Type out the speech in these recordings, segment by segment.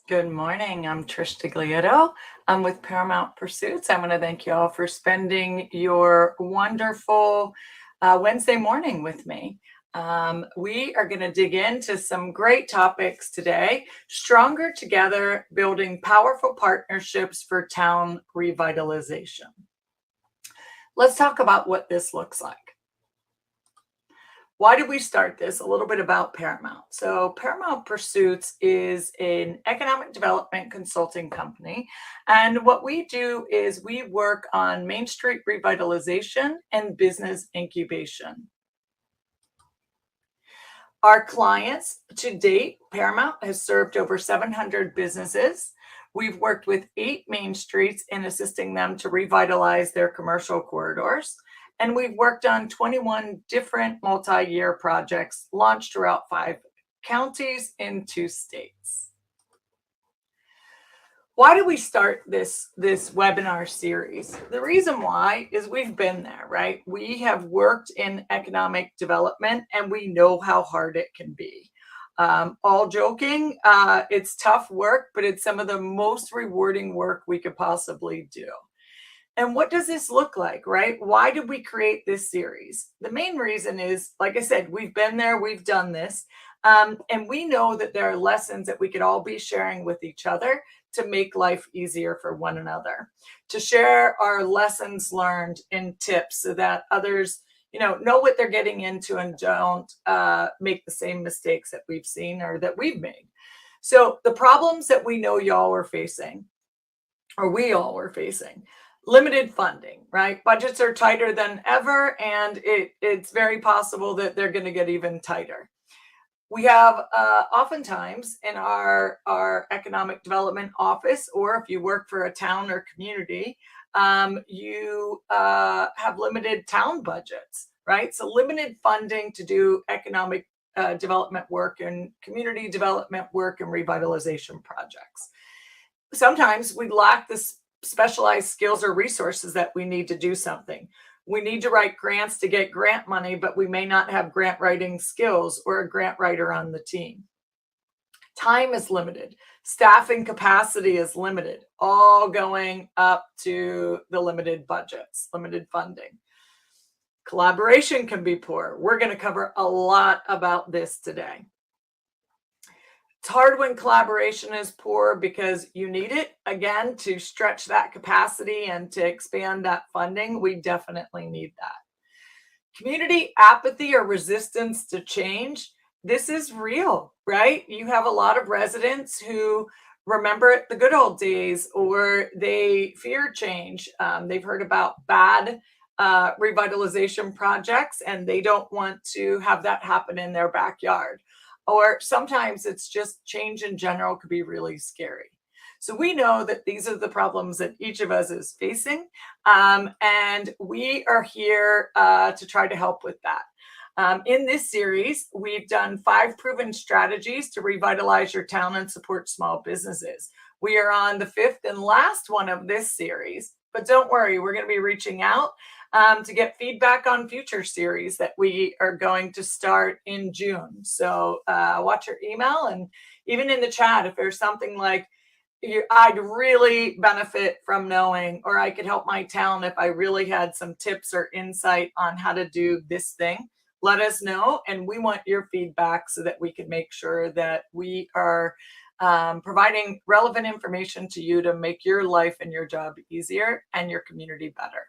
Good morning. I'm Trish Diglietto. I'm with Paramount Pursuits. I want to thank you all for spending your wonderful Wednesday morning with me. We are going to dig into some great topics today. Stronger Together, Building Powerful Partnerships for Town Revitalization. Let's talk about what this looks like. Why did we start this? A little bit about Paramount. So Paramount Pursuits is an economic development consulting company. And what we do is we work on Main Street revitalization and business incubation. Our clients to date, Paramount has served over 700 businesses. We've worked with 8 main streets in assisting them to revitalize their commercial corridors. And we've worked on 21 different multi-year projects launched throughout 5 counties in 2 states. Why do we start this webinar series? The reason why is we've been there, right? We have worked in economic development and we know how hard it can be. All joking, it's tough work, but it's some of the most rewarding work we could possibly do. And what does this look like, right? Why did we create this series? The main reason is, like I said, we've been there, we've done this, and we know that there are lessons that we could all be sharing with each other to make life easier for one another, to share our lessons learned and tips so that others, know what they're getting into and don't make the same mistakes that we've seen or that we've made. So the problems that we know y'all are facing, or we all are facing, limited funding, right? Budgets are tighter than ever, and it's very possible that they're going to get even tighter. We have oftentimes in our economic development office, or if you work for a town or community, you have limited town budgets, right? So limited funding to do economic development work and community development work and revitalization projects. Sometimes we lack this specialized skills or resources that we need to do something. We need to write grants to get grant money, but we may not have grant writing skills or a grant writer on the team. Time is limited. Staffing capacity is limited, all going up to the limited budgets, limited funding. Collaboration can be poor. We're going to cover a lot about this today. It's hard when collaboration is poor because you need it, again, to stretch that capacity and to expand that funding. We definitely need that. Community apathy or resistance to change, this is real, right? You have a lot of residents who remember the good old days, or they fear change. They've heard about bad revitalization projects and they don't want to have that happen in their backyard. Or sometimes it's just change in general could be really scary. So we know that these are the problems that each of us is facing. And we are here to try to help with that. In this series, we've done 5 proven strategies to revitalize your town and support small businesses. We are on the 5th and last one of this series, but don't worry, we're going to be reaching out to get feedback on future series that we are going to start in June. So watch your email, and even in the chat, if there's something like I'd really benefit from knowing, or I could help my town if I really had some tips or insight on how to do this thing, let us know. And we want your feedback so that we can make sure that we are providing relevant information to you to make your life and your job easier and your community better.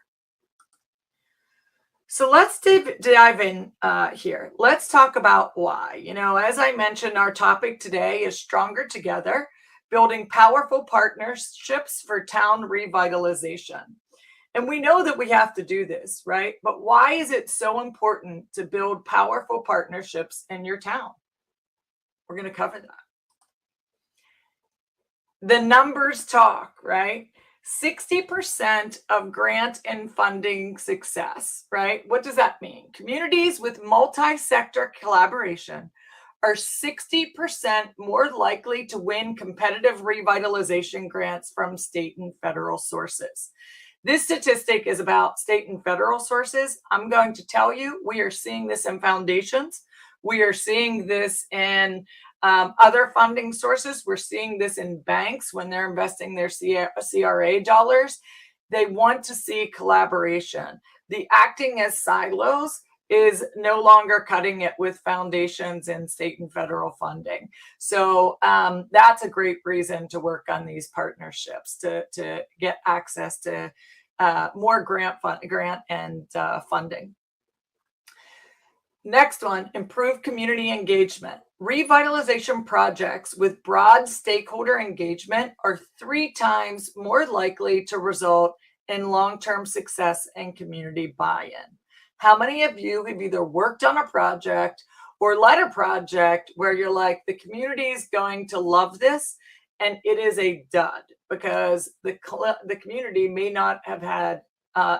So let's dive in here. Let's talk about why. As I mentioned, our topic today is Stronger Together, Building Powerful Partnerships for Town Revitalization. And we know that we have to do this, right? But why is it so important to build powerful partnerships in your town? We're going to cover that. The numbers talk, right? 60% of grant and funding success, right? What does that mean? Communities with multi-sector collaboration are 60% more likely to win competitive revitalization grants from state and federal sources. This statistic is about state and federal sources. I'm going to tell you, we are seeing this in foundations. We are seeing this in Other funding sources, we're seeing this in banks when they're investing their CRA dollars. They want to see collaboration. The acting as silos is no longer cutting it with foundations and state and federal funding. So that's a great reason to work on these partnerships to get access to more grant and funding. Next one, improve community engagement. Revitalization projects with broad stakeholder engagement are 3 times more likely to result in long-term success and community buy-in. How many of you have either worked on a project or led a project where you're like, the community is going to love this, and it is a dud because the community may not have had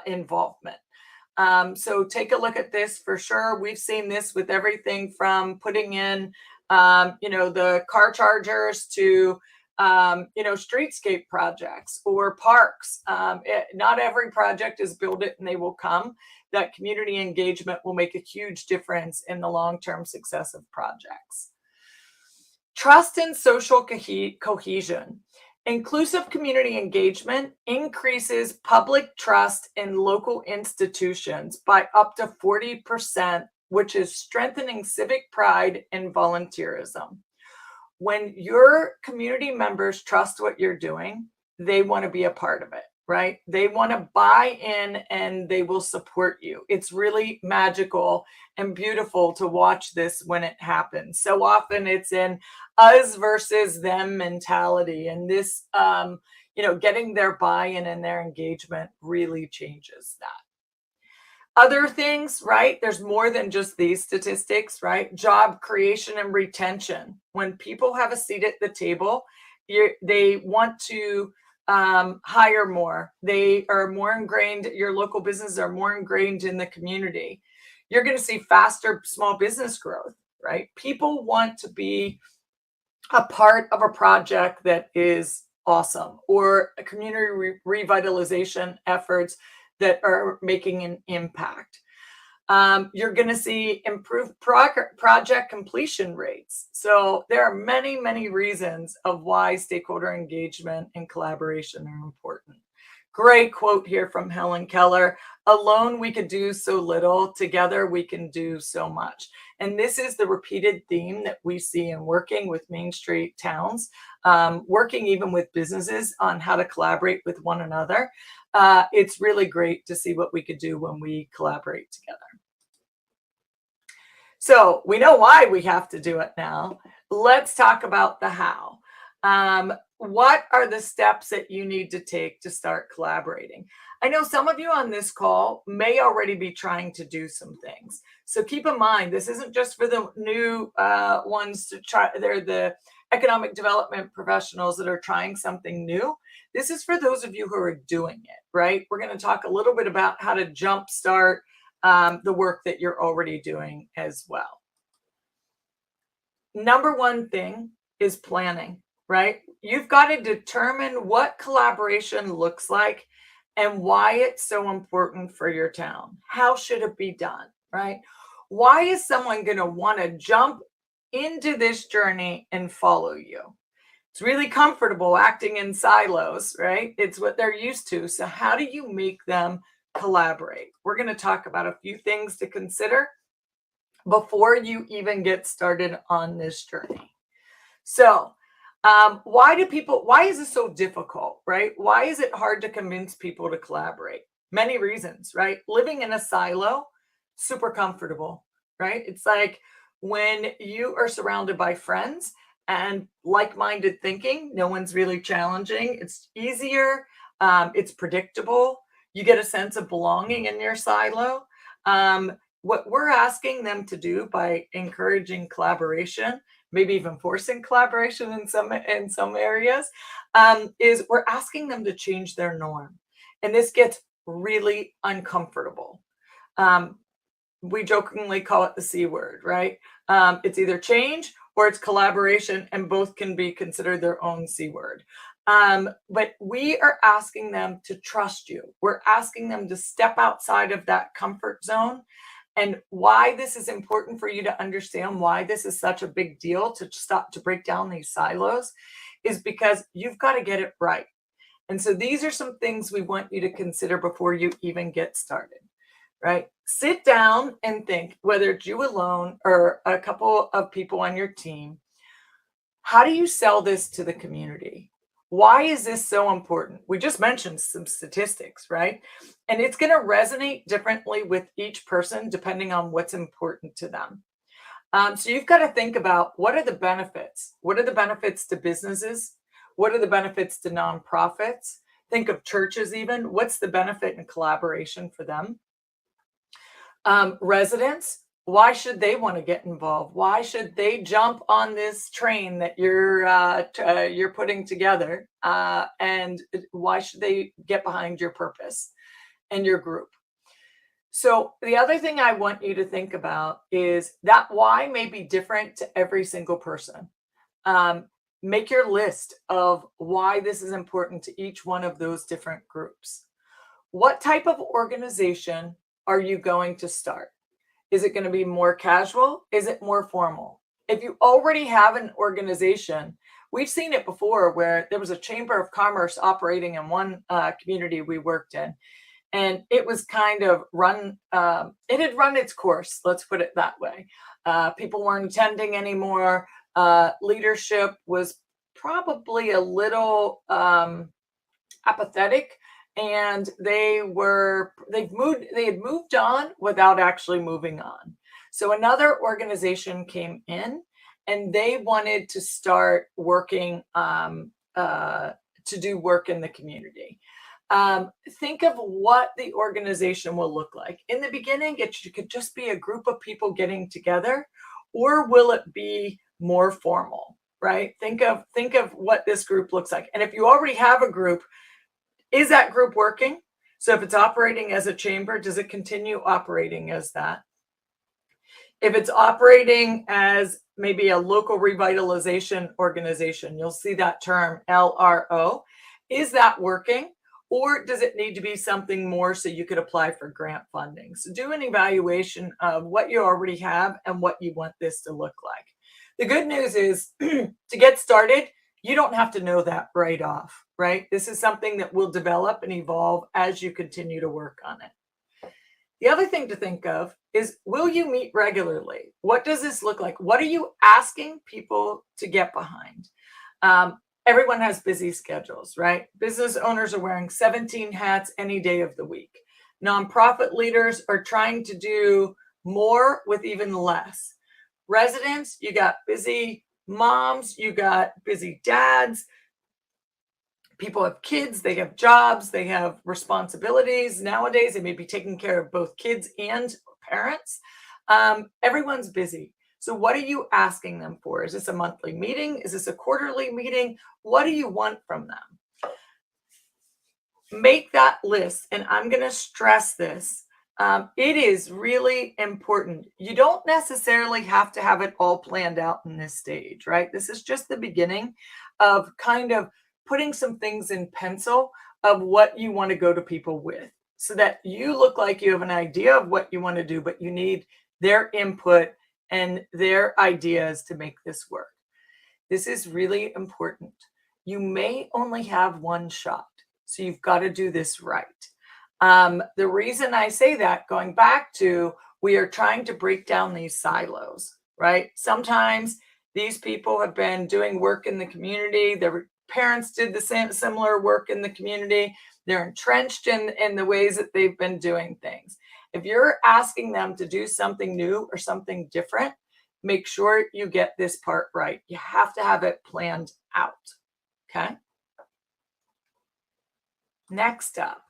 involvement? So take a look at this for sure. We've seen this with everything from putting in, the car chargers to, streetscape projects or parks. Not every project is build it and they will come. That community engagement will make a huge difference in the long-term success of projects. Trust and social cohesion. Inclusive community engagement increases public trust in local institutions by up to 40%, which is strengthening civic pride and volunteerism. When your community members trust what you're doing, they want to be a part of it, right? They want to buy in and they will support you. It's really magical and beautiful to watch this when it happens. So often it's in us versus them mentality, and this getting their buy-in and their engagement really changes that. Other things, right? There's more than just these statistics, right? Job creation and retention. When people have a seat at the table, they want to hire more. They are more ingrained, your local businesses are more ingrained in the community. You're going to see faster small business growth, right? People want to be a part of a project that is awesome, or a community revitalization efforts that are making an impact. You're going to see improved project completion rates. So there are many, many reasons of why stakeholder engagement and collaboration are important. Great quote here from Helen Keller. Alone we could do so little, together we can do so much. And this is the repeated theme that we see in working with Main Street towns, working even with businesses on how to collaborate with one another. It's really great to see what we could do when we collaborate together. So we know why we have to do it now. Let's talk about the how. What are the steps that you need to take to start collaborating? I know some of you on this call may already be trying to do some things. So keep in mind, this isn't just for the new ones to try. They're the economic development professionals that are trying something new. This is for those of you who are doing it, right? We're going to talk a little bit about how to jumpstart the work that you're already doing as well. Number one thing is planning, right? You've got to determine what collaboration looks like and why it's so important for your town. How should it be done, right? Why is someone going to want to jump into this journey and follow you? It's really comfortable acting in silos, right? It's what they're used to. So how do you make them collaborate? We're going to talk about a few things to consider before you even get started on this journey. So why is this so difficult, right? Why is it hard to convince people to collaborate? Many reasons, right? Living in a silo, super comfortable, right? It's like when you are surrounded by friends and like-minded thinking, no one's really challenging. It's easier. It's predictable. You get a sense of belonging in your silo. What we're asking them to do by encouraging collaboration, maybe even forcing collaboration in some areas, is we're asking them to change their norm. And this gets really uncomfortable. We jokingly call it the C word, right? It's either change or it's collaboration, and both can be considered their own C word. But we are asking them to trust you. We're asking them to step outside of that comfort zone And why this is important for you to understand why this is such a big deal to stop to break down these silos is because you've got to get it right. And so these are some things we want you to consider before you even get started, right? Sit down and think, whether it's you alone or a couple of people on your team, how do you sell this to the community? Why is this so important? We just mentioned some statistics, right? And it's going to resonate differently with each person depending on what's important to them. So you've got to think about, what are the benefits? What are the benefits to businesses? What are the benefits to nonprofits? Think of churches even. What's the benefit in collaboration for them? Residents, why should they want to get involved? Why should they jump on this train that you're putting together? And why should they get behind your purpose and your group? So the other thing I want you to think about is that why may be different to every single person. Um, Make your list of why this is important to each one of those different groups. What type of organization are you going to start? Is it going to be more casual? Is it more formal? If you already have an organization, we've seen it before where there was a chamber of commerce operating in one community we worked in, and it was kind of it had run its course, let's put it that way. People weren't attending anymore. Leadership was probably a little apathetic, and they had moved on without actually moving on. So another organization came in, and they wanted to start working to do work in the community. Think of what the organization will look like. In the beginning, it could just be a group of people getting together, or will it be more formal, right? Think of what this group looks like. And if you already have a group, is that group working? So if it's operating as a chamber, does it continue operating as that? If it's operating as maybe a local revitalization organization, you'll see that term LRO. Is that working? Or does it need to be something more so you could apply for grant funding? So do an evaluation of what you already have and what you want this to look like. The good news is to get started, you don't have to know that right off, right? This is something that will develop and evolve as you continue to work on it. The other thing to think of is, will you meet regularly? What does this look like? What are you asking people to get behind? Everyone has busy schedules, right? Business owners are wearing 17 hats any day of the week. Nonprofit leaders are trying to do more with even less. Residents, you got busy moms, you got busy dads. People have kids, they have jobs, they have responsibilities. Nowadays, they may be taking care of both kids and parents. Everyone's busy. So what are you asking them for? Is this a monthly meeting? Is this a quarterly meeting? What do you want from them? Make that list. And I'm going to stress this. It is really important. You don't necessarily have to have it all planned out in this stage, right? This is just the beginning of kind of putting some things in pencil of what you want to go to people with, so that you look like you have an idea of what you want to do, but you need their input and their ideas to make this work. This is really important. You may only have one shot, so you've got to do this right. The reason I say that, going back to, we are trying to break down these silos, right? Sometimes these people have been doing work in the community. Their parents did the same similar work in the community. They're entrenched in the ways that they've been doing things. If you're asking them to do something new or something different, make sure you get this part right. You have to have it planned out, okay? Next up,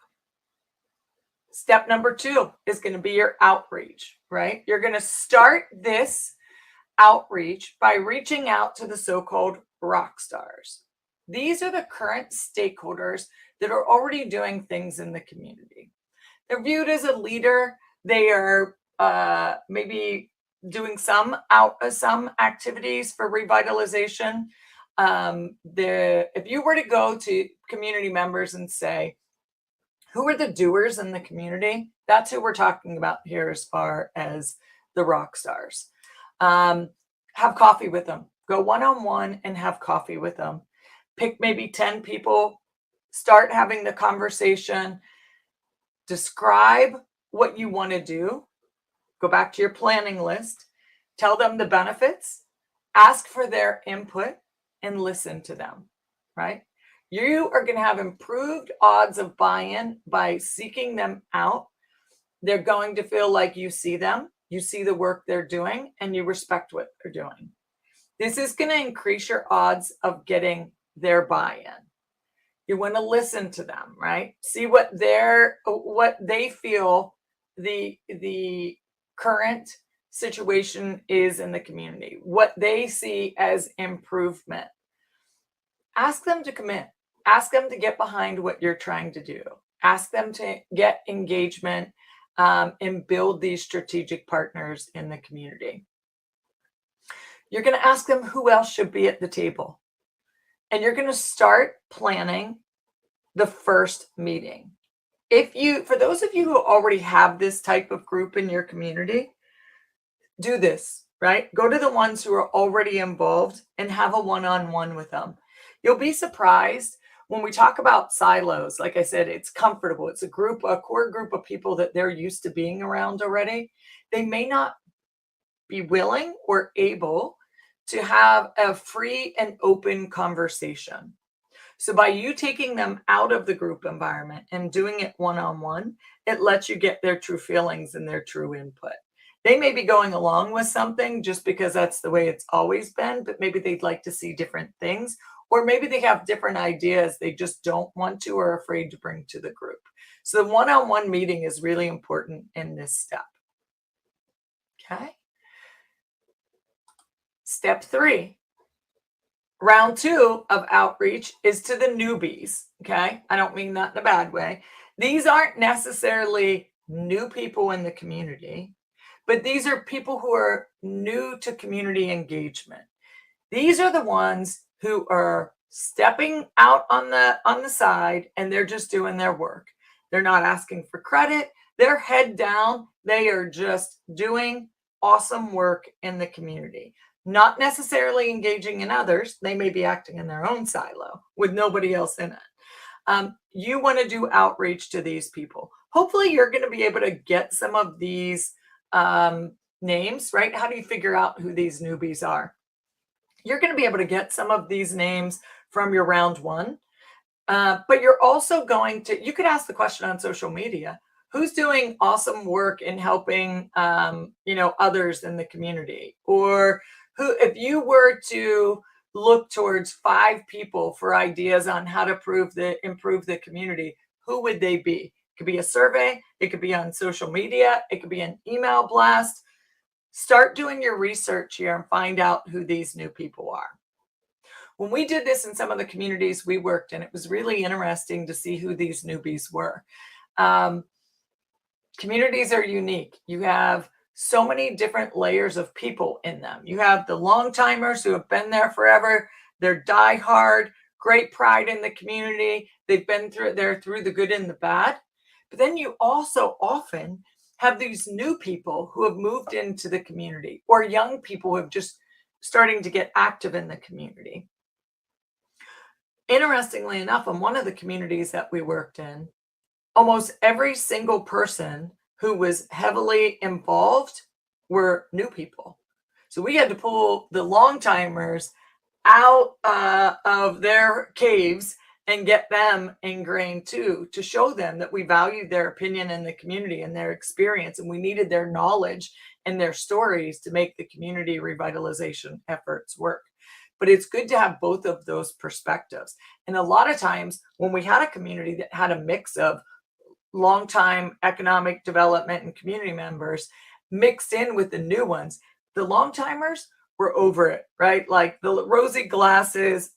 step number 2 is going to be your outreach, right? You're going to start this outreach by reaching out to the so-called rock stars. These are the current stakeholders that are already doing things in the community. They're viewed as a leader. They are maybe doing some activities for revitalization. If you were to go to community members and say, Who are the doers in the community? That's who we're talking about here as far as the rock stars. Have coffee with them. Go one-on-one and have coffee with them. Pick maybe 10 people, start having the conversation, describe what you want to do, go back to your planning list, tell them the benefits, ask for their input, and listen to them, right? You are going to have improved odds of buy-in by seeking them out. They're going to feel like you see them, you see the work they're doing, and you respect what they're doing. This is going to increase your odds of getting their buy-in. You want to listen to them, right? See what they feel the current situation is in the community, what they see as improvement. Ask them to commit. Ask them to get behind what you're trying to do. Ask them to get engagement and build these strategic partners in the community. You're going to ask them who else should be at the table. And you're going to start planning the first meeting. For those of you who already have this type of group in your community, do this, right? Go to the ones who are already involved and have a one-on-one with them. You'll be surprised when we talk about silos. Like I said, it's comfortable. It's a core group of people that they're used to being around already. They may not be willing or able to have a free and open conversation. So by you taking them out of the group environment and doing it one-on-one, it lets you get their true feelings and their true input. They may be going along with something just because that's the way it's always been, but maybe they'd like to see different things, or maybe they have different ideas they just don't want to or are afraid to bring to the group. So the one-on-one meeting is really important in this step. Okay. Step 3. Round 2 of outreach is to the newbies. Okay. I don't mean that in a bad way. These aren't necessarily new people in the community, but these are people who are new to community engagement. These are the ones who are stepping out on the side and they're just doing their work. They're not asking for credit. They're head down. They are just doing awesome work in the community. Not necessarily engaging in others. They may be acting in their own silo with nobody else in it. You want to do outreach to these people. Hopefully you're going to be able to get some of these names, right? How do you figure out who these newbies are? You're going to be able to get some of these names from your round 1. But you're also you could ask the question on social media, who's doing awesome work in helping, others in the community? Or if you were to look towards 5 people for ideas on how to improve the community, who would they be? It could be a survey. It could be on social media. It could be an email blast. Start doing your research here and find out who these new people are. When we did this in some of the communities we worked in, it was really interesting to see who these newbies were. Communities are unique. You have so many different layers of people in them. You have the long timers who have been there forever. They're diehard, great pride in the community. They've been through the good and the bad. But then you also often have these new people who have moved into the community, or young people who have just starting to get active in the community. Interestingly enough, in one of the communities that we worked in, almost every single person who was heavily involved were new people. So we had to pull the long timers out of their caves and get them ingrained too, to show them that we valued their opinion in the community and their experience, and we needed their knowledge and their stories to make the community revitalization efforts work. But it's good to have both of those perspectives. And a lot of times when we had a community that had a mix of long-time economic development and community members mixed in with the new ones, the long-timers were over it, right? Like the rosy glasses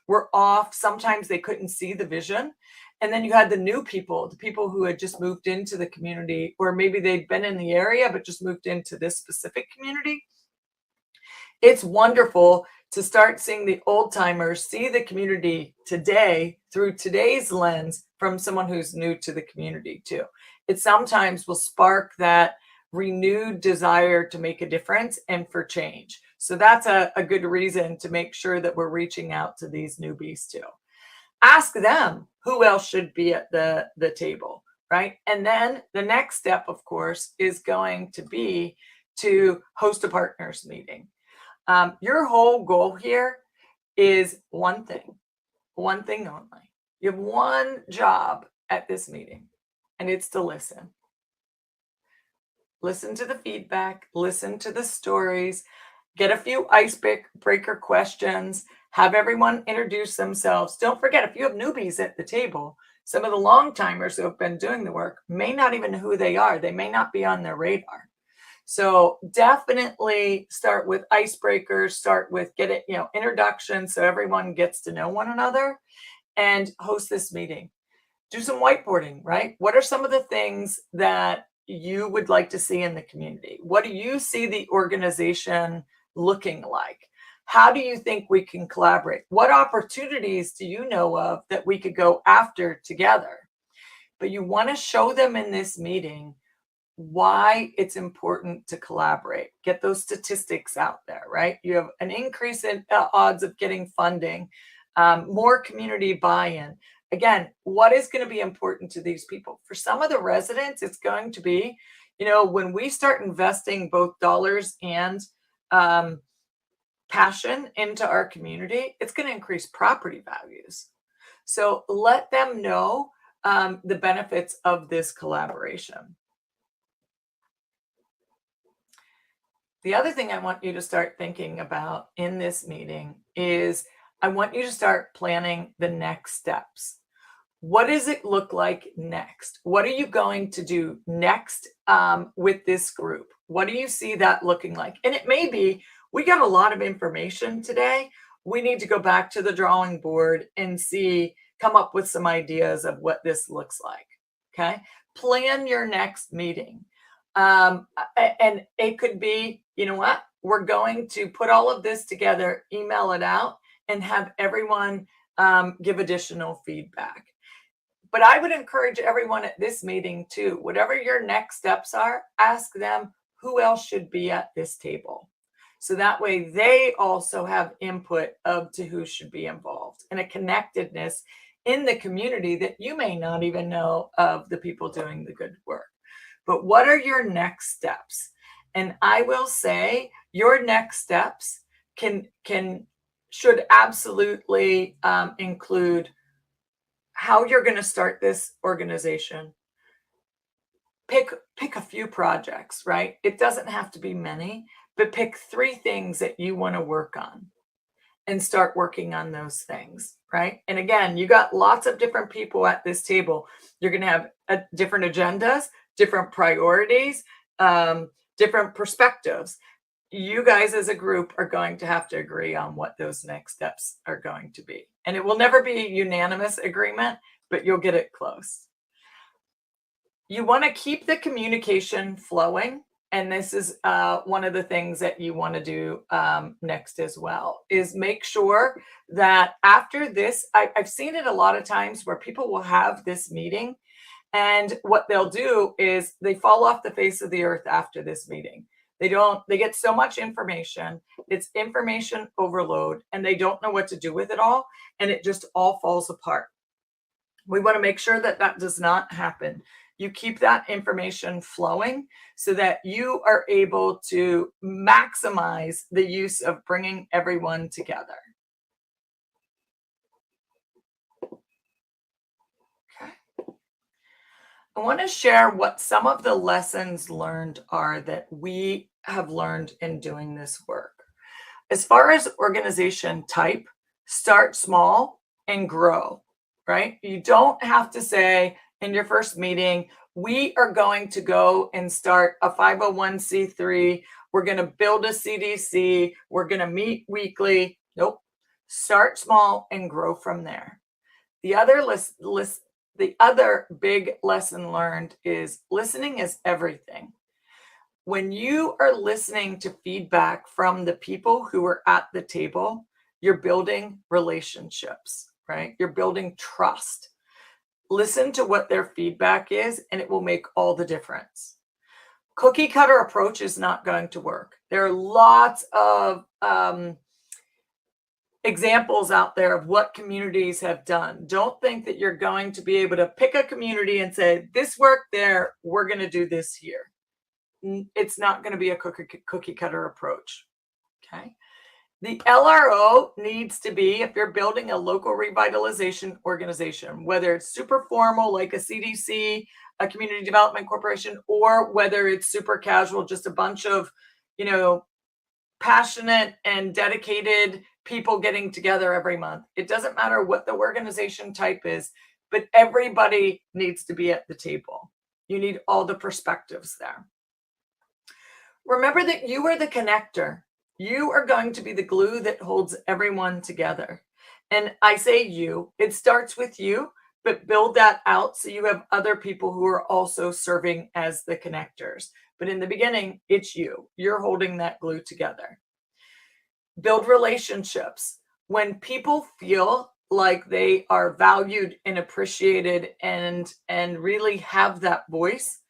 were off. Sometimes they couldn't see the vision. And then you had the new people, the people who had just moved into the community, or maybe they'd been in the area, but just moved into this specific community. It's wonderful to start seeing the old timers see the community today through today's lens from someone who's new to the community too. It sometimes will spark that renewed desire to make a difference and for change. So that's a good reason to make sure that we're reaching out to these newbies too. Ask them who else should be at the table, right? And then the next step, of course, is going to be to host a partners meeting. Your whole goal here is one thing only. You have one job at this meeting, and it's to listen. Listen to the feedback, listen to the stories, get a few icebreaker questions, have everyone introduce themselves. Don't forget, if you have newbies at the table, some of the long timers who have been doing the work may not even know who they are. They may not be on their radar. So definitely start with icebreakers, start with introduction so everyone gets to know one another and host this meeting. Do some whiteboarding, right? What are some of the things that you would like to see in the community? What do you see the organization looking like? How do you think we can collaborate? What opportunities do you know of that we could go after together? But you want to show them in this meeting why it's important to collaborate. Get those statistics out there, right? You have an increase in odds of getting funding, more community buy-in. Again, what is going to be important to these people? For some of the residents, it's going to be, when we start investing both dollars and passion into our community, it's going to increase property values. So let them know the benefits of this collaboration. The other thing I want you to start thinking about in this meeting is I want you to start planning the next steps. What does it look like next? What are you going to do next with this group? What do you see that looking like? And it may be, we got a lot of information today. We need to go back to the drawing board and come up with some ideas of what this looks like. Okay. Plan your next meeting. And it could be, you know what, we're going to put all of this together, email it out, and have everyone give additional feedback. But I would encourage everyone at this meeting too, whatever your next steps are, ask them who else should be at this table. So that way they also have input to who should be involved and a connectedness in the community that you may not even know of the people doing the good work. But what are your next steps? And I will say your next steps should absolutely include how you're going to start this organization. Pick a few projects, right? It doesn't have to be many, but pick 3 things that you want to work on and start working on those things, right? And again, you got lots of different people at this table. You're going to have different agendas, different priorities, different perspectives. You guys as a group are going to have to agree on what those next steps are going to be. And it will never be a unanimous agreement, but you'll get it close. You want to keep the communication flowing. And this is one of the things that you want to do next as well, is make sure that after this, I've seen it a lot of times where people will have this meeting and what they'll do is they fall off the face of the earth after this meeting. They get so much information, it's information overload, and they don't know what to do with it all, and it just all falls apart. We want to make sure that that does not happen. You keep that information flowing so that you are able to maximize the use of bringing everyone together. I want to share what some of the lessons learned are that we have learned in doing this work. As far as organization type, start small and grow, right? You don't have to say in your first meeting, we are going to go and start a 501c3. We're going to build a CDC. We're going to meet weekly. Nope. Start small and grow from there. The other big lesson learned is listening is everything. When you are listening to feedback from the people who are at the table, you're building relationships, right? You're building trust. Listen to what their feedback is, and it will make all the difference. Cookie cutter approach is not going to work. There are lots of examples out there of what communities have done. Don't think that you're going to be able to pick a community and say, this worked there, we're going to do this here. It's not going to be a cookie cutter approach. Okay. The LRO needs to be, if you're building a local revitalization organization, whether it's super formal like a CDC, a community development corporation, or whether it's super casual, just a bunch of, passionate and dedicated people getting together every month. It doesn't matter what the organization type is, but everybody needs to be at the table. You need all the perspectives there. Remember that you are the connector. You are going to be the glue that holds everyone together. And I say you, it starts with you, but build that out so you have other people who are also serving as the connectors. But in the beginning, it's you. You're holding that glue together. Build relationships. When people feel like they are valued and appreciated and really have that voice,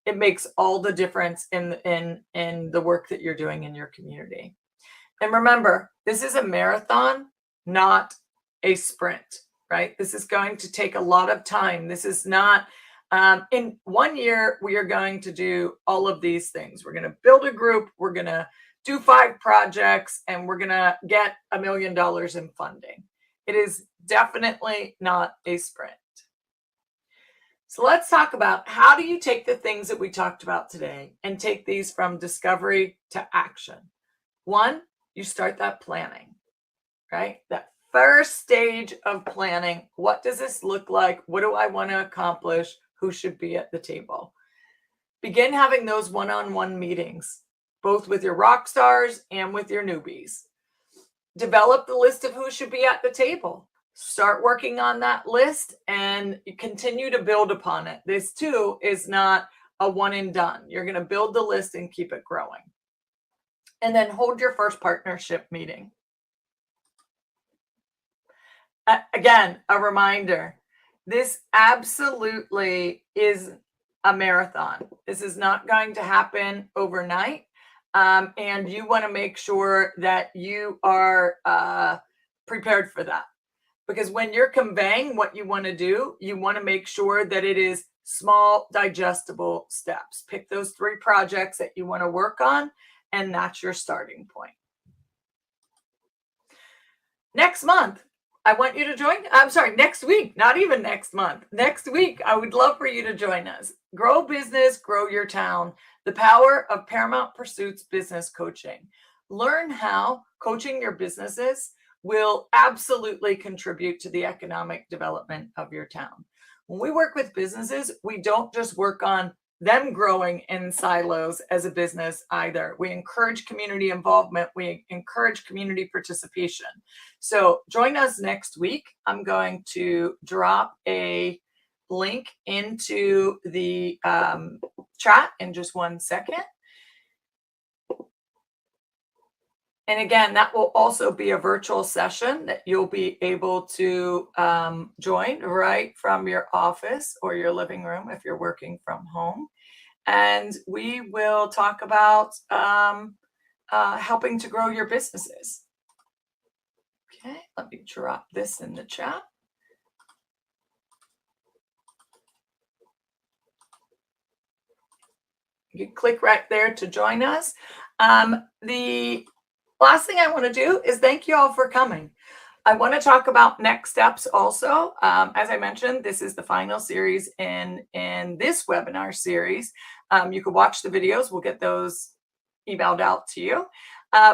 it makes all the difference in the work that you're doing in your community. And remember, this is a marathon, not a sprint, right? This is going to take a lot of time. This is not, in 1 year, we are going to do all of these things. We're going to build a group. We're going to do 5 projects, and we're going to get $1 million in funding. It is definitely not a sprint. So let's talk about how do you take the things that we talked about today and take these from discovery to action. 1, you start that planning, right? That first stage of planning. What does this look like? What do I want to accomplish? Who should be at the table? Begin having those one-on-one meetings, both with your rock stars and with your newbies. Develop the list of who should be at the table. Start working on that list and continue to build upon it. This too is not a one and done. You're going to build the list and keep it growing. And then hold your first partnership meeting. Again, a reminder, this absolutely is a marathon. This is not going to happen overnight. And you want to make sure that you are prepared for that. Because when you're conveying what you want to do, you want to make sure that it is small, digestible steps. Pick those 3 projects that you want to work on, and that's your starting point. Next month, I want you to join. Next week, not even next month. Next week, I would love for you to join us. Grow business, grow your town. The power of Paramount Pursuits business coaching. Learn how coaching your businesses will absolutely contribute to the economic development of your town. When we work with businesses, we don't just work on them growing in silos as a business either. We encourage community involvement. We encourage community participation. So join us next week. I'm going to drop a link into the chat in just 1 second. And again, that will also be a virtual session that you'll be able to join right from your office or your living room if you're working from home. And we will talk about helping to grow your businesses. Okay, let me drop this in the chat. You can click right there to join us. The last thing I want to do is thank you all for coming. I want to talk about next steps also. As I mentioned, this is the final series in this webinar series. You can watch the videos. We'll get those emailed out to you.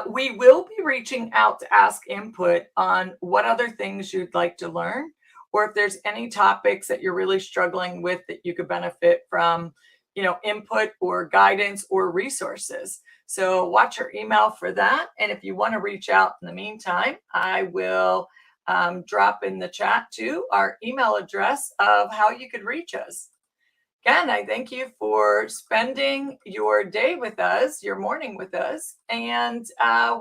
We will be reaching out to ask input on what other things you'd like to learn, or if there's any topics that you're really struggling with that you could benefit from, input or guidance or resources. So watch your email for that. And if you want to reach out in the meantime, I will drop in the chat too our email address of how you could reach us. Again, I thank you for spending your day with us, your morning with us. And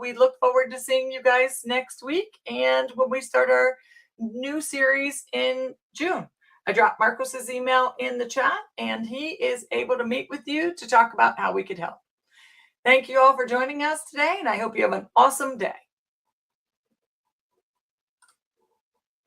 we look forward to seeing you guys next week and when we start our new series in June. I dropped Marcos's email in the chat, and he is able to meet with you to talk about how we could help. Thank you all for joining us today, and I hope you have an awesome day.